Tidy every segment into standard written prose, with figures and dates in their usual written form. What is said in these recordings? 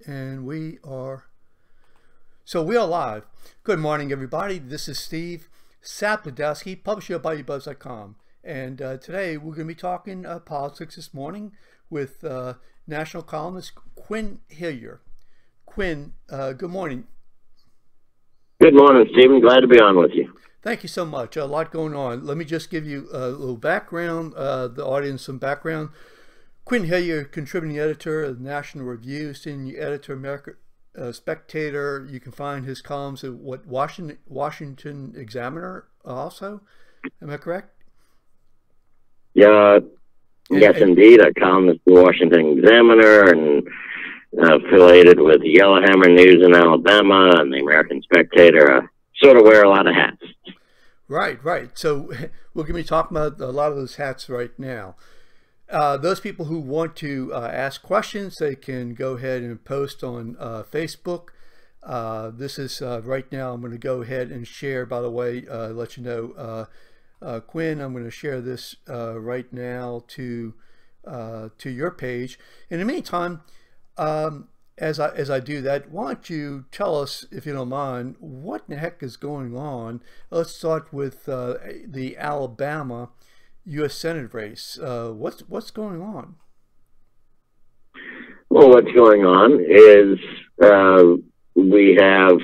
And we are live. Good morning, everybody. This is Steve Saplodowski, publisher of BuyYourBuzz.com. And today we're going to be talking politics this morning with national columnist Quinn Hillier. Quinn, good morning. Good morning, Stephen. Glad to be on with you. Thank you so much. A lot going on. Let me just give you a little background, the audience some background. Quinn Hillier, contributing editor of the National Review, senior editor, American Spectator. You can find his columns at Washington Examiner also. Am I correct? Yeah, yes, indeed. I columnist for the Washington Examiner and affiliated with Yellowhammer News in Alabama and the American Spectator. I sort of wear a lot of hats. Right. So we're going to be talking about a lot of those hats right now. Those people who want to ask questions, they can go ahead and post on Facebook. This is right now. I'm going to go ahead and share, by the way, let you know, Quinn, I'm going to share this right now to your page. In the meantime, as I do that, why don't you tell us, if you don't mind, what in the heck is going on? Let's start with the Alabama U.S. Senate race. What's going on? Well, what's going on is we have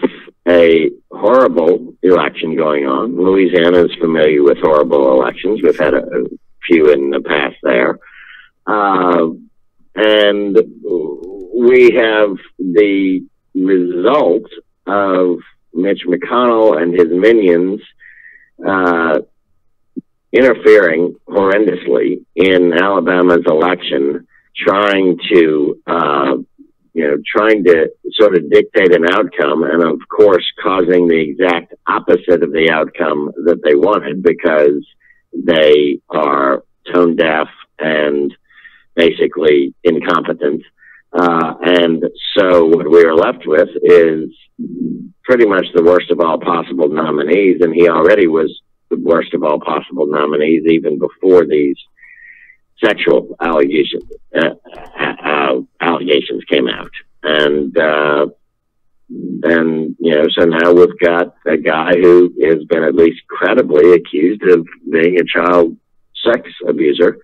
a horrible election going on. Louisiana is familiar with horrible elections. We've had a few in the past there. And we have the result of Mitch McConnell and his minions interfering horrendously in Alabama's election, trying to sort of dictate an outcome, and of course causing the exact opposite of the outcome that they wanted, because they are tone deaf and basically incompetent. And so what we are left with is pretty much the worst of all possible nominees, and he already was the worst of all possible nominees even before these sexual allegations came out. And so now we've got a guy who has been at least credibly accused of being a child sex abuser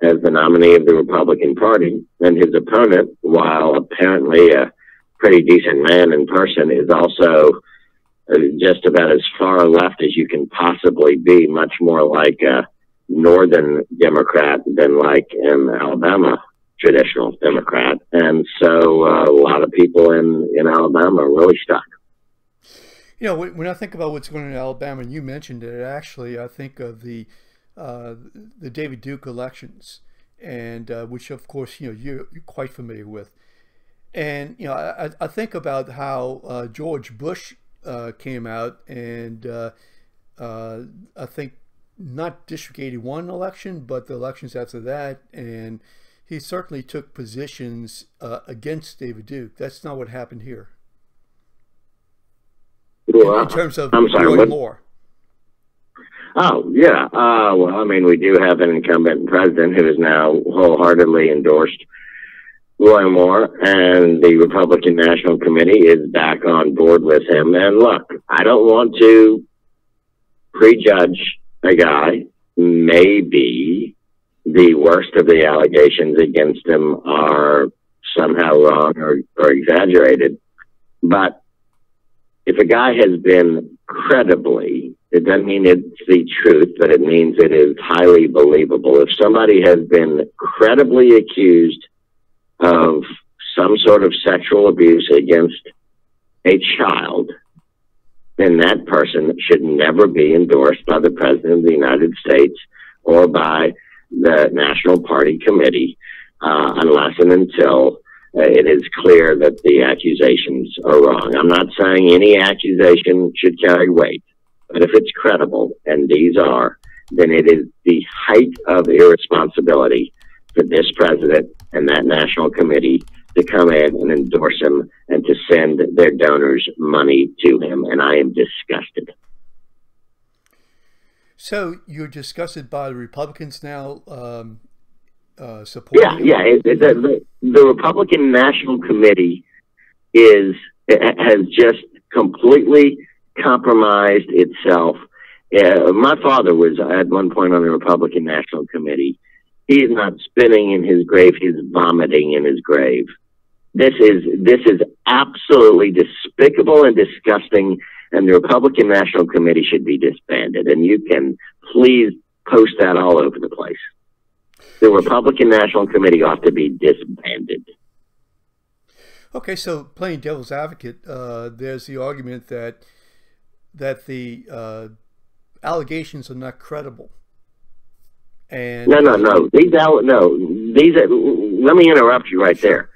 as the nominee of the Republican Party, and his opponent, while apparently a pretty decent man in person, is also just about as far left as you can possibly be, much more like a northern Democrat than like an Alabama traditional Democrat. And so a lot of people in Alabama are really stuck. You know, when I think about what's going on in Alabama, and you mentioned it, actually, I think of the David Duke elections, and which of course you're quite familiar with. And I think about how George Bush came out, and I think not District 81 election, but the elections after that, and he certainly took positions against David Duke. That's not what happened here. Well, in terms of I'm sorry, doing more. Oh, yeah. Well, I mean, we do have an incumbent president who has now wholeheartedly endorsed Roy Moore, and the Republican National Committee is back on board with him. And look, I don't want to prejudge a guy. Maybe the worst of the allegations against him are somehow wrong or exaggerated. But if a guy has been credibly, it doesn't mean it's the truth, but it means it is highly believable. If somebody has been credibly accused of some sort of sexual abuse against a child, then that person should never be endorsed by the President of the United States or by the National Party Committee unless and until it is clear that the accusations are wrong. I'm not saying any accusation should carry weight, but if it's credible, and these are, then it is the height of irresponsibility for this president and that national committee to come in and endorse him and to send their donors money to him. And I am disgusted. So you're disgusted by the Republicans now supporting? The Republican National Committee has just completely compromised itself. My father was at one point on the Republican National Committee. He is not spinning in his grave; he's vomiting in his grave. This is absolutely despicable and disgusting, and the Republican National Committee should be disbanded. And you can please post that all over the place. The Republican National Committee ought to be disbanded. Okay, so playing devil's advocate, there's the argument that the allegations are not credible. And no. Let me interrupt you right there.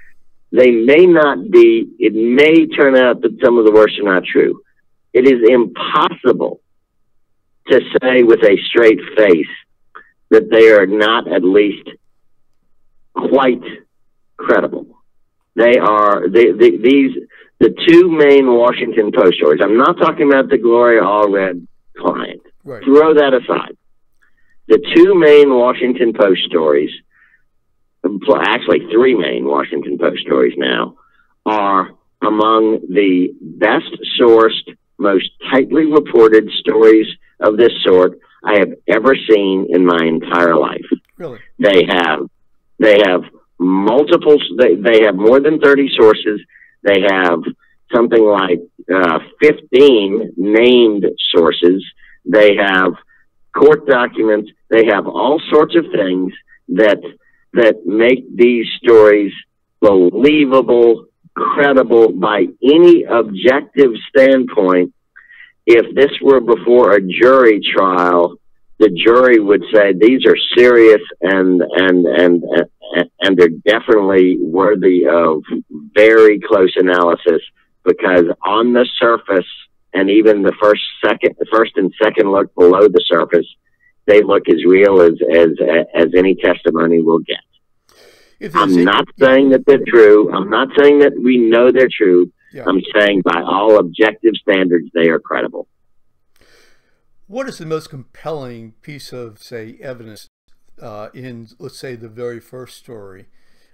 They may not be. It may turn out that some of the worst are not true. It is impossible to say with a straight face that they are not at least quite credible. They are the two main Washington Post stories. I'm not talking about the Gloria Allred client. Right. Throw that aside. The two main Washington Post stories, actually three main Washington Post stories now, are among the best sourced, most tightly reported stories of this sort I have ever seen in my entire life. Really? They have multiple, they have more than 30 sources. They have something like 15 named sources. They have court documents. They have all sorts of things that make these stories believable, credible by any objective standpoint. If this were before a jury trial, the jury would say these are serious and they're definitely worthy of very close analysis, because on the surface, and even the first and second look below the surface, they look as real as any testimony will get. I'm not saying that they're true. I'm not saying that we know they're true. Yeah. I'm saying by all objective standards, they are credible. What is the most compelling piece of, say, evidence in, let's say, the very first story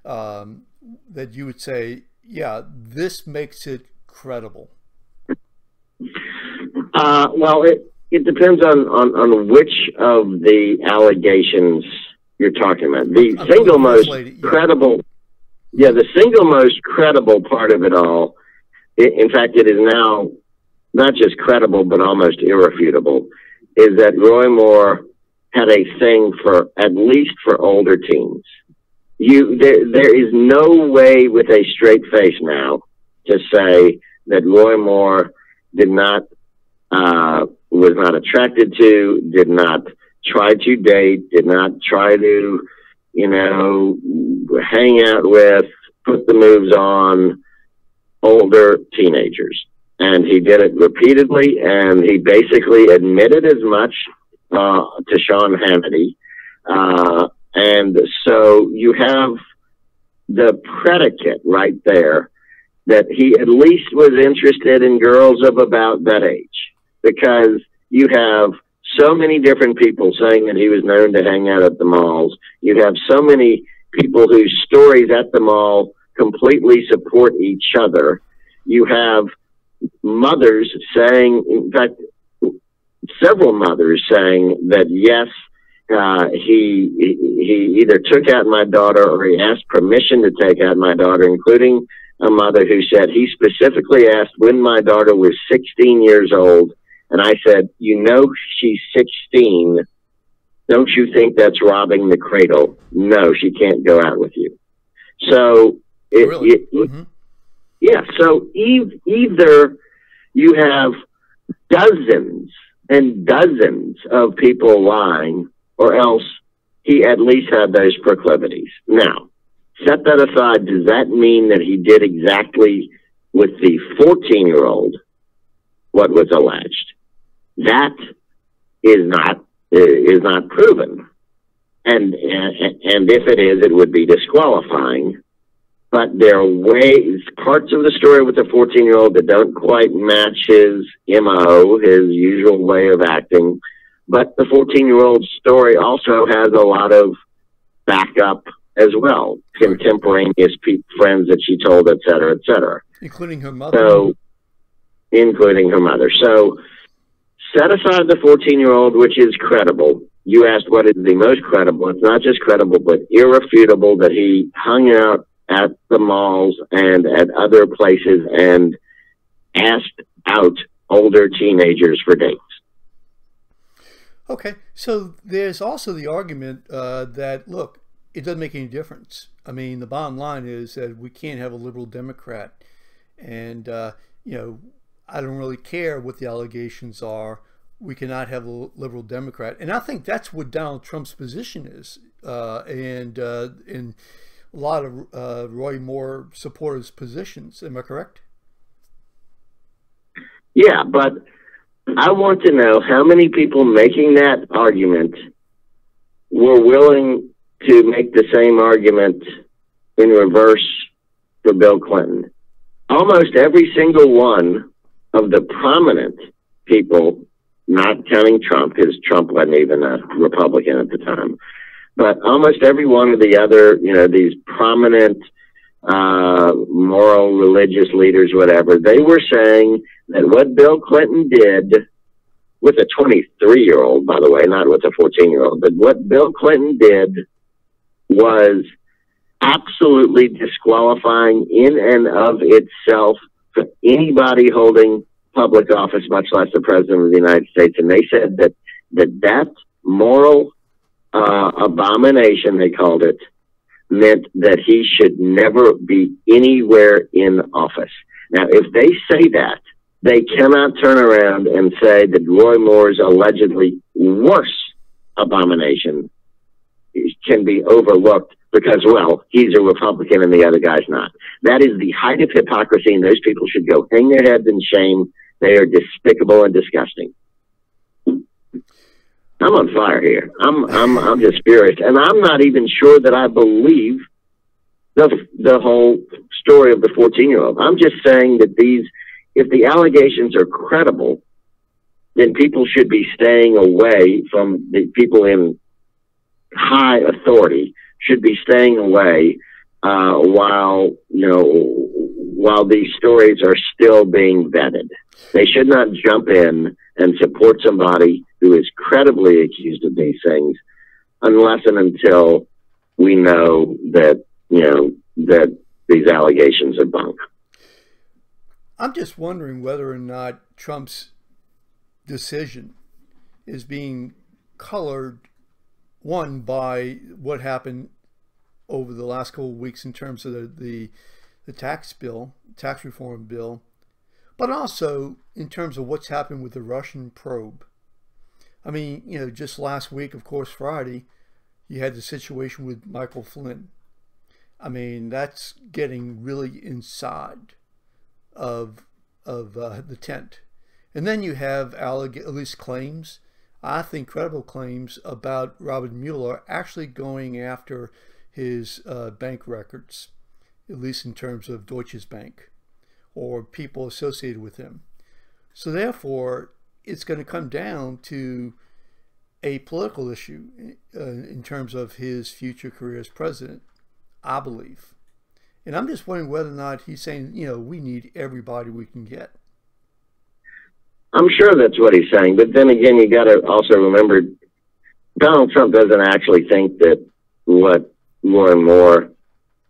that you would say, yeah, this makes it credible? Well, it depends on which of the allegations you're talking about. The single most credible, the single most credible part of it all, in fact, it is now not just credible, but almost irrefutable, is that Roy Moore had a thing at least for older teens. There is no way with a straight face now to say that Roy Moore was not attracted to, did not try to date, did not try to, hang out with, put the moves on older teenagers. And he did it repeatedly, and he basically admitted as much to Sean Hannity. And so you have the predicate right there that he at least was interested in girls of about that age, because you have so many different people saying that he was known to hang out at the malls. You have so many people whose stories at the mall completely support each other. You have mothers saying, in fact, several mothers saying that, yes, he either took out my daughter or he asked permission to take out my daughter, including a mother who said he specifically asked when my daughter was 16 years old. And I said, she's 16. Don't you think that's robbing the cradle? No, she can't go out with you. So, so either you have dozens and dozens of people lying, or else he at least had those proclivities. Now, set that aside. Does that mean that he did exactly with the 14-year-old what was alleged? That is not proven. And if it is, it would be disqualifying. But there are parts of the story with the 14-year-old that don't quite match his MO, his usual way of acting. But the 14-year-old story also has a lot of backup as well, contemporaneous friends that she told, et cetera, et cetera. Including her mother. So, including her mother. So, set aside the 14-year-old, which is credible. You asked what is the most credible. It's not just credible, but irrefutable that he hung out at the malls and at other places and asked out older teenagers for dates. Okay, so there's also the argument that, look, it doesn't make any difference. I mean, the bottom line is that we can't have a liberal Democrat. And, you know, I don't really care what the allegations are. We cannot have a liberal Democrat. And I think that's what Donald Trump's position is. And in a lot of Roy Moore supporters' positions. Am I correct? Yeah, but I want to know how many people making that argument were willing to make the same argument in reverse for Bill Clinton. Almost every single one of the prominent people, not counting Trump, because Trump wasn't even a Republican at the time, but almost every one of the other, you know, these prominent moral, religious leaders, whatever, they were saying that what Bill Clinton did with a 23-year-old, by the way, not with a 14-year-old, but what Bill Clinton did was absolutely disqualifying in and of itself for anybody holding public office, much less the president of the United States. And they said that moral abomination, they called it, meant that he should never be anywhere in office. Now, if they say that, they cannot turn around and say that Roy Moore's allegedly worse abomination can be overlooked because, well, he's a Republican and the other guy's not. That is the height of hypocrisy, and those people should go hang their heads in shame. They are despicable and disgusting. I'm on fire here. I'm just furious, and I'm not even sure that I believe the whole story of the 14-year-old. I'm just saying that if the allegations are credible, then people should be staying away from the people in high authority. Should be staying away while these stories are still being vetted. They should not jump in and support somebody who is credibly accused of these things unless and until we know that, that these allegations are bunk. I'm just wondering whether or not Trump's decision is being colored, one, by what happened over the last couple of weeks in terms of the tax reform bill, but also in terms of what's happened with the Russian probe. I mean, just last week, of course, Friday, you had the situation with Michael Flynn. I mean, that's getting really inside of the tent. And then you have at least claims, I think credible claims, about Robert Mueller actually going after his bank records, at least in terms of Deutsche Bank or people associated with him. So therefore, it's going to come down to a political issue in terms of his future career as president, I believe. And I'm just wondering whether or not he's saying, we need everybody we can get. I'm sure that's what he's saying. But then again, you got to also remember, Donald Trump doesn't actually think that what Roy Moore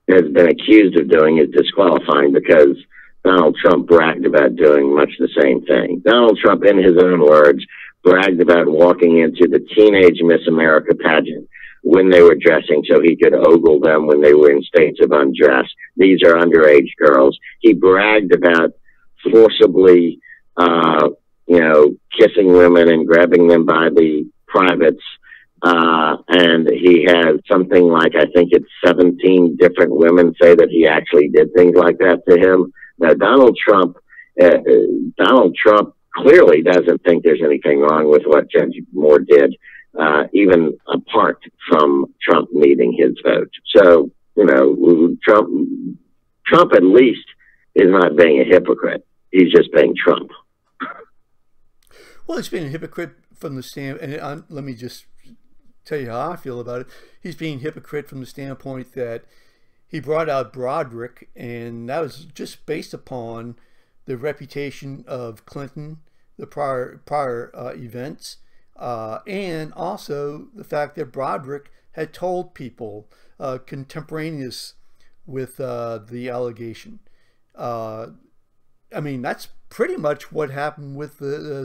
has been accused of doing is disqualifying, because Donald Trump bragged about doing much the same thing. Donald Trump, in his own words, bragged about walking into the teenage Miss America pageant when they were dressing so he could ogle them when they were in states of undress. These are underage girls. He bragged about forcibly, kissing women and grabbing them by the privates. And he has something like, I think it's 17 different women say that he actually did things like that to him. Now, Donald Trump clearly doesn't think there's anything wrong with what Judge Moore did, even apart from Trump needing his vote. So, Trump at least is not being a hypocrite. He's just being Trump. Well, he's being a hypocrite from the stand, and let me just tell you how I feel about it. He's being hypocrite from the standpoint that he brought out Broderick, and that was just based upon the reputation of Clinton, the prior events, and also the fact that Broderick had told people contemporaneous with the allegation. I mean, that's pretty much what happened with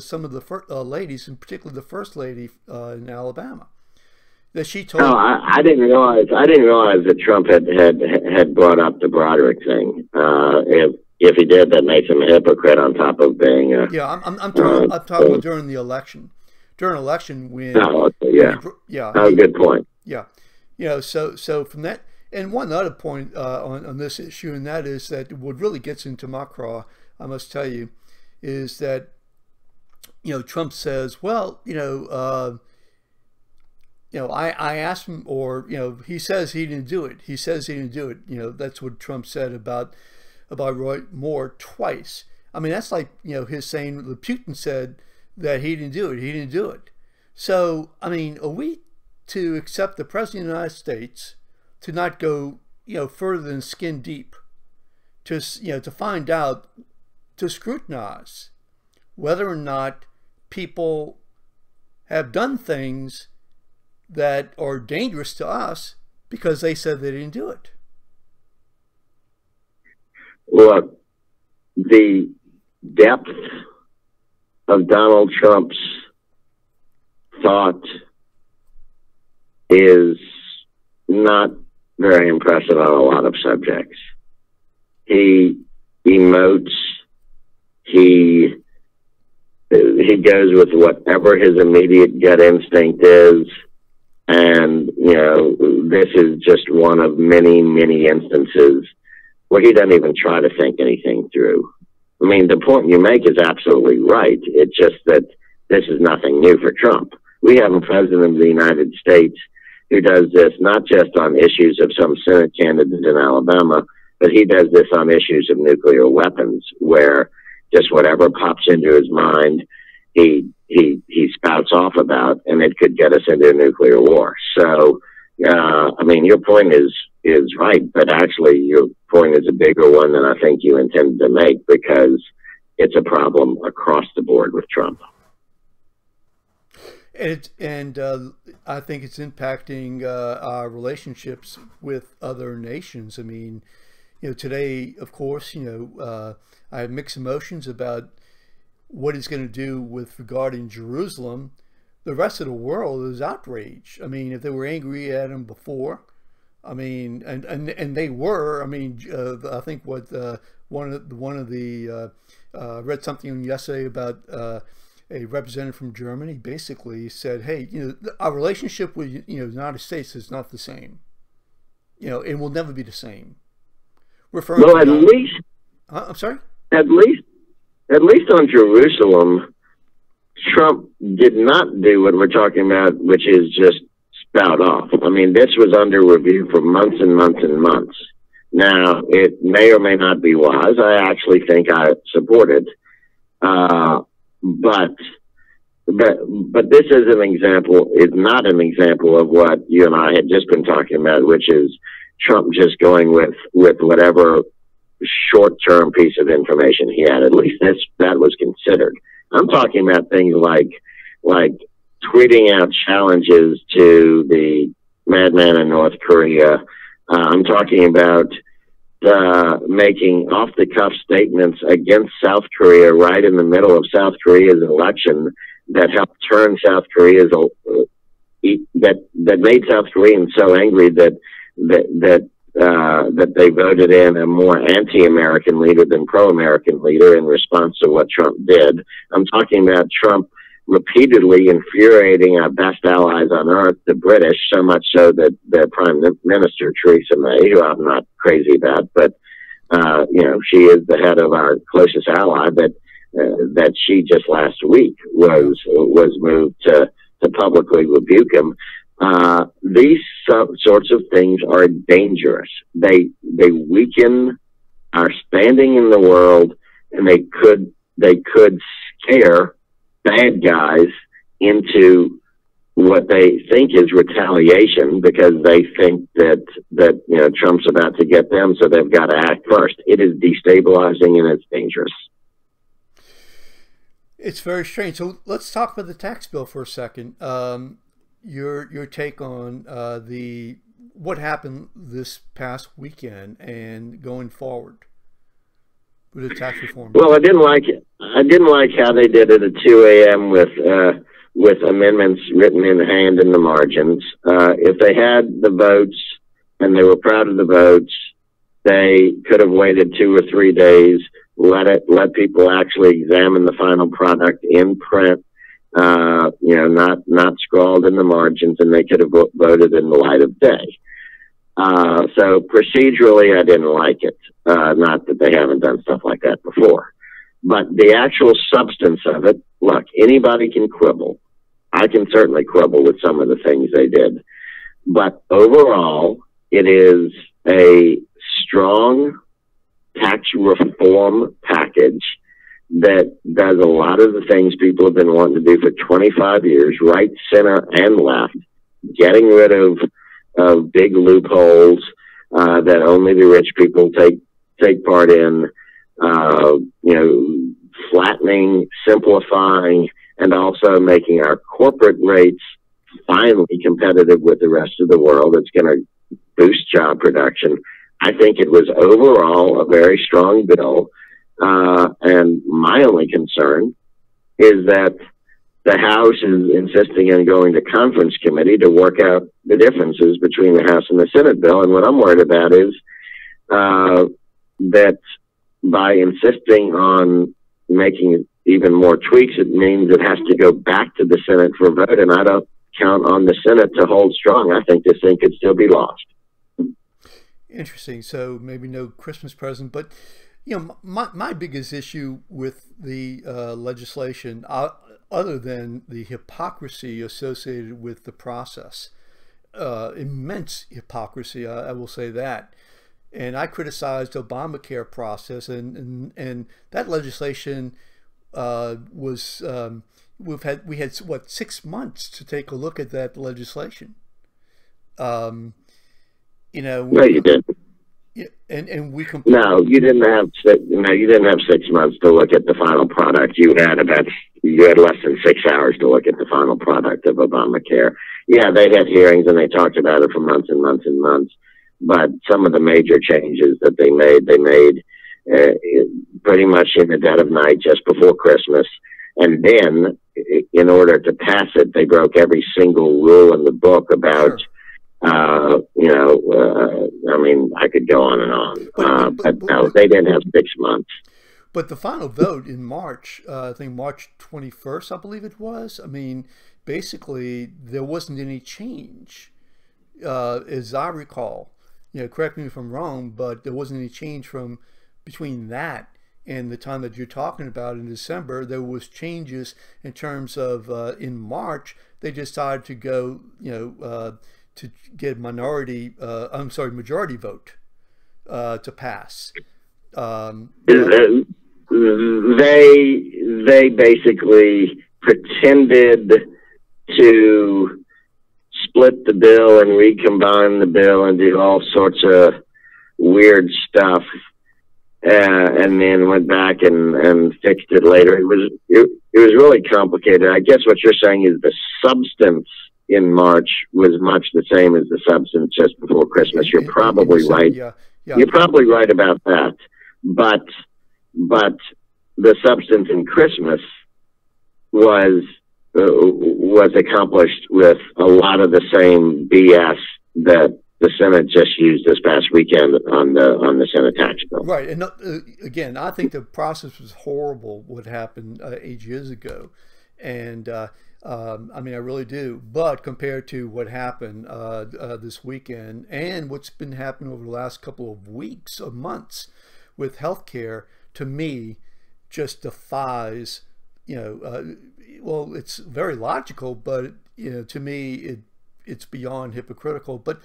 some of the ladies, and particularly the first lady in Alabama. That she told. No, I didn't realize. I didn't realize that Trump had brought up the Broderick thing. If he did, that makes him a hypocrite on top of being. Yeah, I'm talking during the election. During election when. Oh, okay, yeah. Yeah. Oh, good point. Yeah, you know, so from that, and one other point on this issue, and that is that what really gets into my craw, I must tell you, is that, you know, Trump says, well, I asked him, or, he says he didn't do it. He says he didn't do it. You know, that's what Trump said about Roy Moore twice. I mean, that's like, his saying that Putin said that he didn't do it. He didn't do it. So, I mean, are we to accept the President of the United States to not go, further than skin deep, to find out, to scrutinize whether or not people have done things that are dangerous to us because they said they didn't do it? Look, the depth of Donald Trump's thought is not very impressive on a lot of subjects. He emotes. He goes with whatever his immediate gut instinct is. And, this is just one of many, many instances where he doesn't even try to think anything through. I mean, the point you make is absolutely right. It's just that this is nothing new for Trump. We have a president of the United States who does this not just on issues of some Senate candidate in Alabama, but he does this on issues of nuclear weapons, where just whatever pops into his mind, he spouts off about, and it could get us into a nuclear war. So, I mean, your point is right, but actually your point is a bigger one than I think you intended to make, because it's a problem across the board with Trump. And I think it's impacting our relationships with other nations. I mean, today, of course, I have mixed emotions about what he's going to do with regarding Jerusalem. The rest of the world is outraged. I mean, if they were angry at him before, I mean, and they were. I mean, I think what one of the read something yesterday about a representative from Germany basically said, "Hey, our relationship with the United States is not the same. It will never be the same." Referring well, to at least, I'm sorry. At least on Jerusalem, Trump did not do what we're talking about, which is just spout off. I mean, this was under review for months and months and months. Now, it may or may not be wise. I actually think I support it. But this is not an example of what you and I had just been talking about, which is Trump just going with whatever short-term piece of information he had. At least that was considered. I'm talking about things like tweeting out challenges to the madman in North Korea. I'm talking about making off-the-cuff statements against South Korea right in the middle of South Korea's election that helped turn South Korea's that made South Koreans so angry that they voted in a more anti-American leader than pro-American leader in response to what Trump did. I'm talking about Trump repeatedly infuriating our best allies on earth, the British, so much so that their Prime Minister, Theresa May, who I'm not crazy about, but, she is the head of our closest ally, that she just last week was moved to publicly rebuke him. These sorts of things are dangerous. They weaken our standing in the world, and they could scare bad guys into what they think is retaliation because they think that Trump's about to get them, so they've got to act first. It is destabilizing and it's dangerous. It's very strange. So let's talk about the tax bill for a second. Your take on what happened this past weekend and going forward with the tax reform. Well, I didn't like it. I didn't like how they did it at 2 a.m. with amendments written in hand in the margins. If they had the votes and they were proud of the votes, they could have waited 2 or 3 days, let people actually examine the final product in print, not scrawled in the margins, and they could have voted in the light of day. So procedurally, I didn't like it. Not that they haven't done stuff like that before. But the actual substance of it, look, anybody can quibble. I can certainly quibble with some of the things they did. But overall, it is a strong tax reform package that does a lot of the things people have been wanting to do for 25 years, right, center, and left, getting rid of big loopholes that only the rich people take part in, flattening, simplifying, and also making our corporate rates finally competitive with the rest of the world. It's going to boost job production. I think it was overall a very strong bill. And my only concern is that the House is insisting on going to conference committee to work out the differences between the House and the Senate bill. And what I'm worried about is that by insisting on making even more tweaks, it means it has to go back to the Senate for a vote. And I don't count on the Senate to hold strong. I think this thing could still be lost. Interesting. So maybe no Christmas present, but my biggest issue with the legislation, other than the hypocrisy associated with the process, immense hypocrisy, I will say that. And I criticized the Obamacare process, and that legislation was we had what, 6 months to take a look at that legislation. No, you didn't. Yeah, and we no, you didn't have 6 months to look at the final product. You had less than 6 hours to look at the final product of Obamacare. Yeah, they had hearings and they talked about it for months and months and months. But some of the major changes that they made pretty much in the dead of night, just before Christmas. And then, in order to pass it, they broke every single rule in the book about. Sure. I mean, I could go on and on, but no, they didn't have 6 months. But the final vote in March, I think March 21st, I believe it was. I mean, basically, there wasn't any change, as I recall. Correct me if I'm wrong, but there wasn't any change from between that and the time that you're talking about in December. There was changes in terms of in March, they decided to go, to get majority vote to pass. They basically pretended to split the bill and recombine the bill and do all sorts of weird stuff, and then went back and fixed it later. It was really complicated. I guess what you're saying is the substance in March was much the same as the substance just before Christmas. You're probably right. Yeah. You're probably right about that. But the substance in Christmas was accomplished with a lot of the same BS that the Senate just used this past weekend on the Senate tax bill. Right, and again, I think the process was horrible. What happened 8 years ago, and I mean, I really do. But compared to what happened this weekend and what's been happening over the last couple of weeks or months with healthcare, to me, just defies. Well, it's very logical, but to me, it's beyond hypocritical. But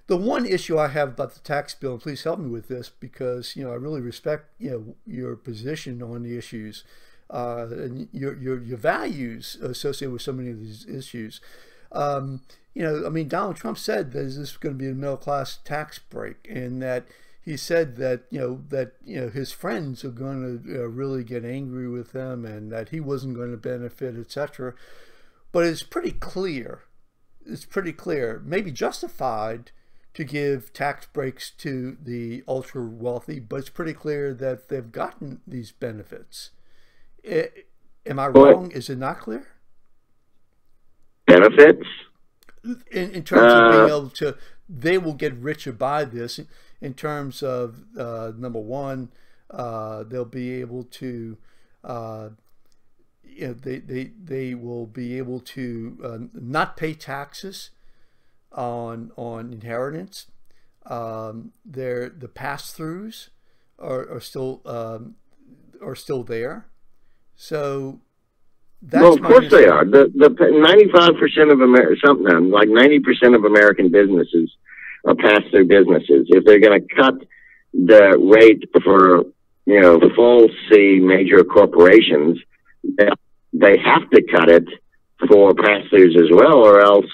the one issue I have about the tax bill, and please help me with this, because I really respect your position on the issues and your values associated with so many of these issues. You know, I mean, Donald Trump said that this is going to be a middle class tax break, and that he said that his friends are going to really get angry with him, and that he wasn't going to benefit, etc. But it's pretty clear. It's pretty clear, maybe justified, to give tax breaks to the ultra wealthy, but it's pretty clear that they've gotten these benefits. Am I wrong? Is it not clear? Benefits? In terms of being able to, they will get richer by this. In terms of number one, they'll be able to, they will be able to not pay taxes on inheritance. The pass-throughs are still there. So that's, well, of course they are. The 95% of something like 90% of American businesses are pass-through businesses. If they're going to cut the rate for full C major corporations, they have to cut it for pass-throughs as well, or else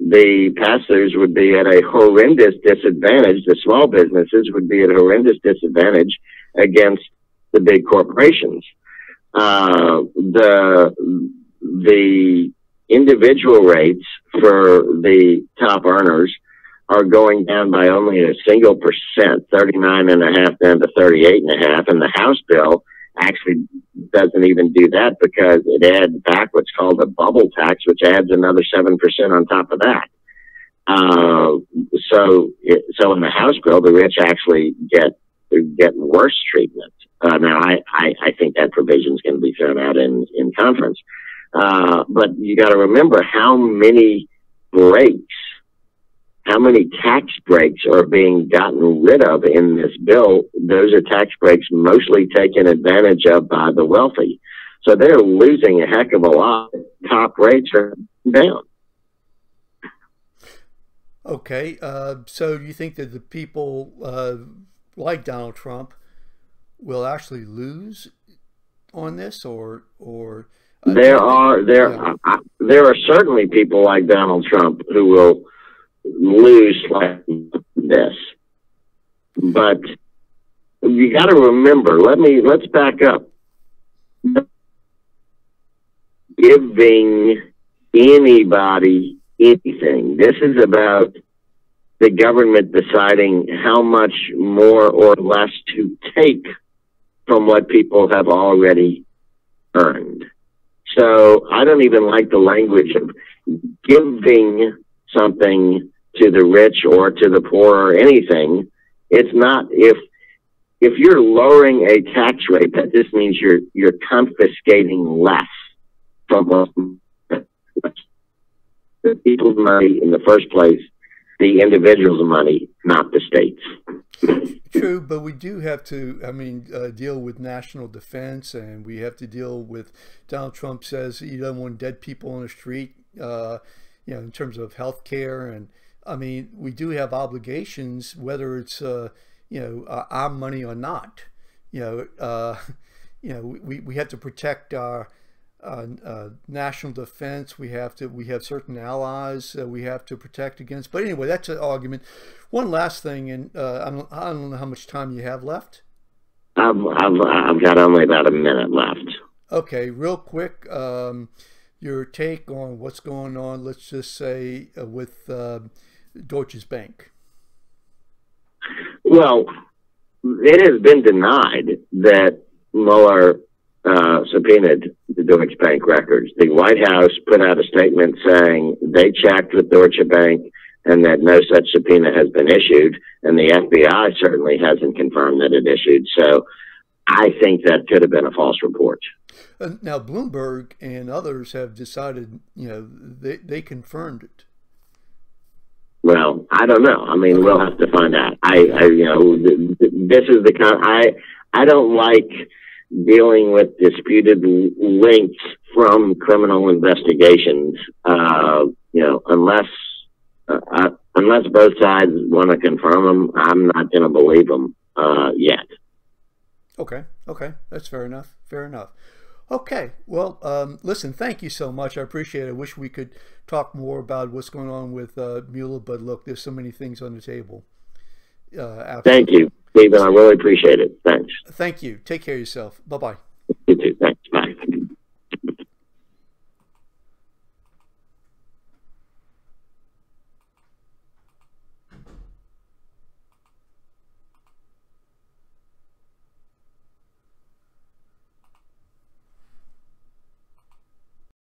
the pass-throughs would be at a horrendous disadvantage. The small businesses would be at a horrendous disadvantage against the big corporations. The individual rates for the top earners are going down by only a single percent, 39.5 down to 38.5, and the House bill actually doesn't even do that because it adds back what's called a bubble tax, which adds another 7% on top of that. So in the House bill, the rich actually get worse treatment. Now, I think that provision is going to be thrown out in conference. But you got to remember how many tax breaks are being gotten rid of in this bill. Those are tax breaks mostly taken advantage of by the wealthy. So they're losing a heck of a lot. Top rates are down. Okay. So do you think that the people like Donald Trump will actually lose on this, or there are certainly people like Donald Trump who will lose like this, but you got to remember. Let's back up. Giving anybody anything. This is about the government deciding how much more or less to take from what people have already earned. So I don't even like the language of giving something to the rich or to the poor or anything. It's not, if you're lowering a tax rate, that just means you're confiscating less from the people's money in the first place, the individual's money, not the state's. True, but we do have to, deal with national defense, and we have to deal with, Donald Trump says he doesn't want dead people on the street, in terms of health care. And we do have obligations, whether it's, our money or not. We have to protect our national defense. We have certain allies we have to protect against. But anyway, that's an argument. One last thing, and I don't know how much time you have left. I've got only about a minute left. Okay, real quick, your take on what's going on, let's just say, with Deutsche Bank. Well, it has been denied that Mueller subpoenaed the Deutsche Bank records. The White House put out a statement saying they checked with Deutsche Bank and that no such subpoena has been issued, and the FBI certainly hasn't confirmed that it issued. So I think that could have been a false report. Now, Bloomberg and others have decided, they confirmed it. Well, I don't know. We'll have to find out. This is the kind. I don't like dealing with disputed links from criminal investigations. Unless both sides want to confirm them, I'm not going to believe them yet. Okay, that's fair enough. Okay. Well, listen, thank you so much. I appreciate it. I wish we could talk more about what's going on with Mueller, but look, there's so many things on the table. Thank Absolutely. you, Stephen. I really appreciate it. Thanks. Thank you. Take care of yourself. Bye-bye. You too. Thanks.